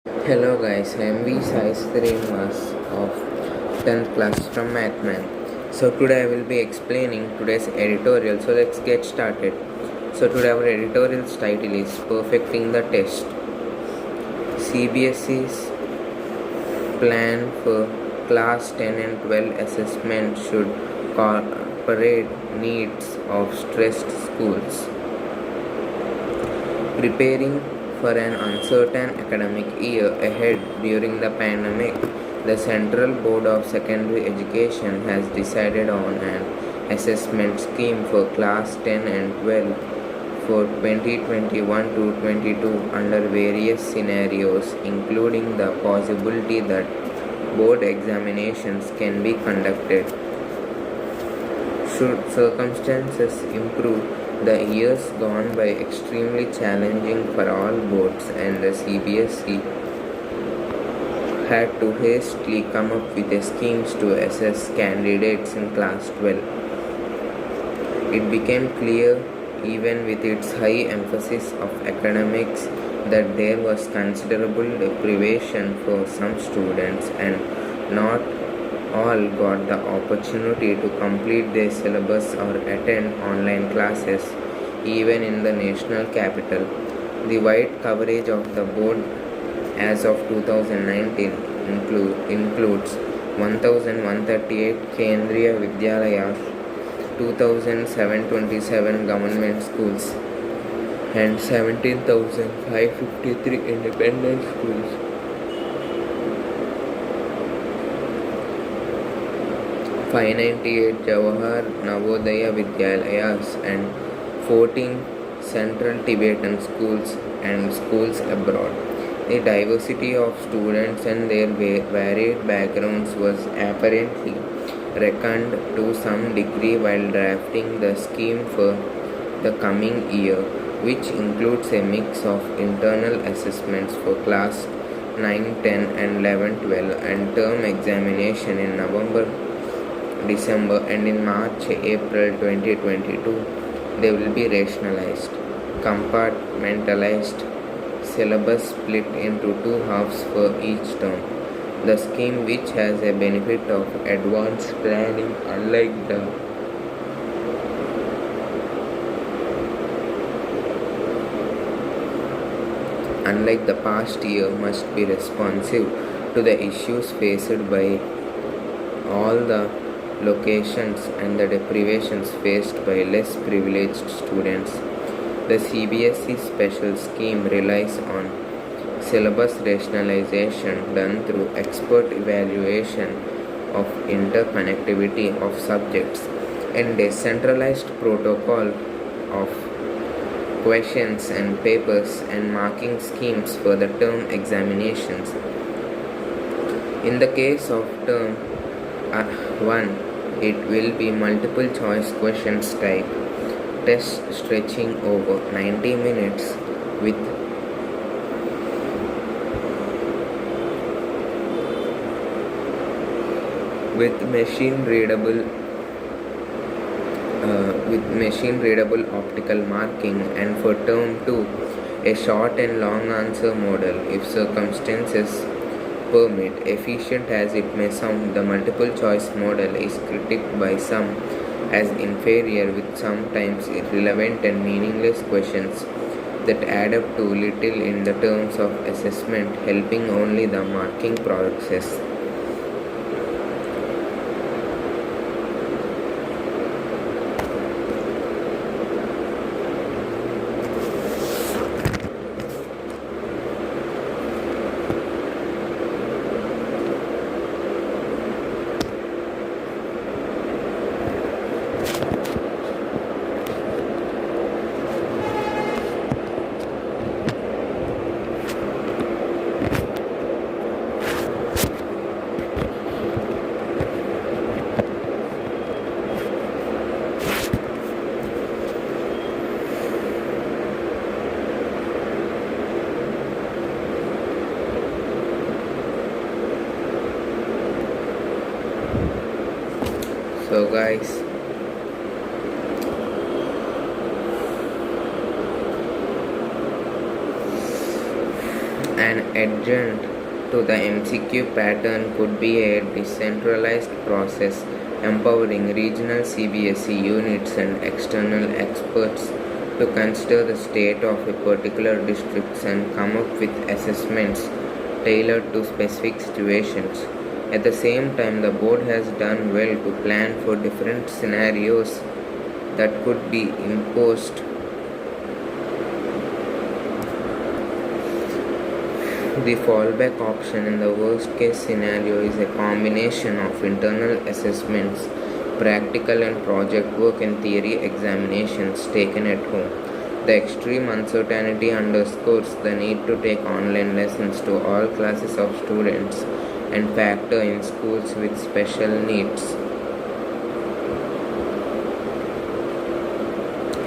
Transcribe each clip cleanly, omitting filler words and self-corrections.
Hello guys, I am V Sai Srinivas of 10th class from Mathman. So today I will be explaining today's editorial. So let's get started. So today our editorial's title is Perfecting the Test. CBSE's plan for class 10 and 12 assessment should incorporate needs of stressed schools. Preparing for an uncertain academic year ahead during the pandemic, the Central Board of Secondary Education has decided on an assessment scheme for Class 10 and 12 for 2021 to 22 under various scenarios, including the possibility that board examinations can be conducted. Should circumstances improve, the years gone by extremely challenging for all boards, and the CBSE had to hastily come up with schemes to assess candidates in Class 12. It became clear, even with its high emphasis of academics, that there was considerable deprivation for some students, and not all got the opportunity to complete their syllabus or attend online classes, even in the national capital. The wide coverage of the board as of 2019 includes 1138 Kendriya Vidyalayas, 2727 government schools, and 17,553 independent schools. 598 Jawahar Navodaya Vidyalayas and 14 Central Tibetan schools and schools abroad. The diversity of students and their varied backgrounds was apparently reckoned to some degree while drafting the scheme for the coming year, which includes a mix of internal assessments for class 9, 10 and 11, 12 and term examination in November, December and in March, April 2022. They will be rationalized, compartmentalized, syllabus split into two halves for each term. The scheme, which has a benefit of advanced planning unlike the past year, must be responsive to the issues faced by all the locations and the deprivations faced by less privileged students. The CBSE special scheme relies on syllabus rationalization done through expert evaluation of interconnectivity of subjects and a centralized protocol of questions and papers and marking schemes for the term examinations. In the case of term 1, it will be multiple choice questions type test stretching over 90 minutes with machine readable optical marking, and for term 2 a short and long answer model if circumstances permit. Efficient as it may sound, the multiple choice model is critiqued by some as inferior, with sometimes irrelevant and meaningless questions that add up to little in the terms of assessment, helping only the marking process. So guys, an adjunct to the MCQ pattern could be a decentralized process empowering regional CBSE units and external experts to consider the state of a particular district and come up with assessments tailored to specific situations. At the same time, the board has done well to plan for different scenarios that could be imposed. The fallback option in the worst case scenario is a combination of internal assessments, practical and project work, and theory examinations taken at home. The extreme uncertainty underscores the need to take online lessons to all classes of students and factor in schools with special needs.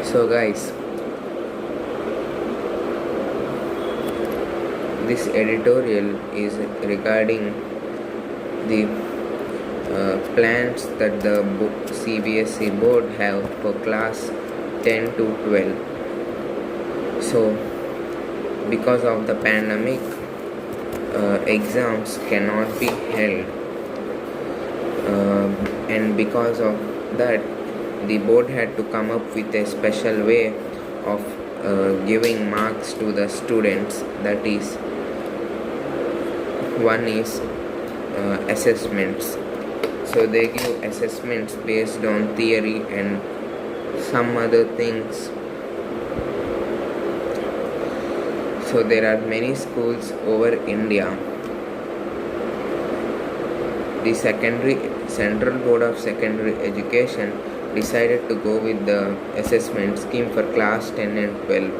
So guys, this editorial is regarding the plans that the CBSE board have for class 10 to 12. So because of the pandemic, exams cannot be held, and because of that the board had to come up with a special way of giving marks to the students. That is, one is assessments. So they give assessments based on theory and some other things. So there are many schools over India. The Central Board of Secondary Education decided to go with the assessment scheme for class 10 and 12.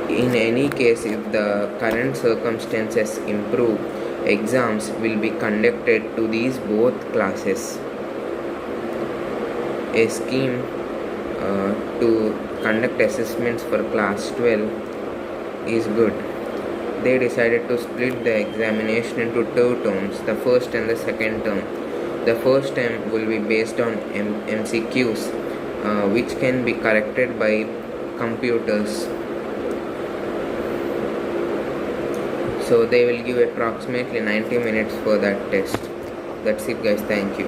In any case, if the current circumstances improve, exams will be conducted to these both classes. A scheme to conduct assessments for class 12 is good. They decided to split the examination into two terms, the first and the second term. The first term will be based on MCQs, which can be corrected by computers. So they will give approximately 90 minutes for that test. That's it guys, thank you.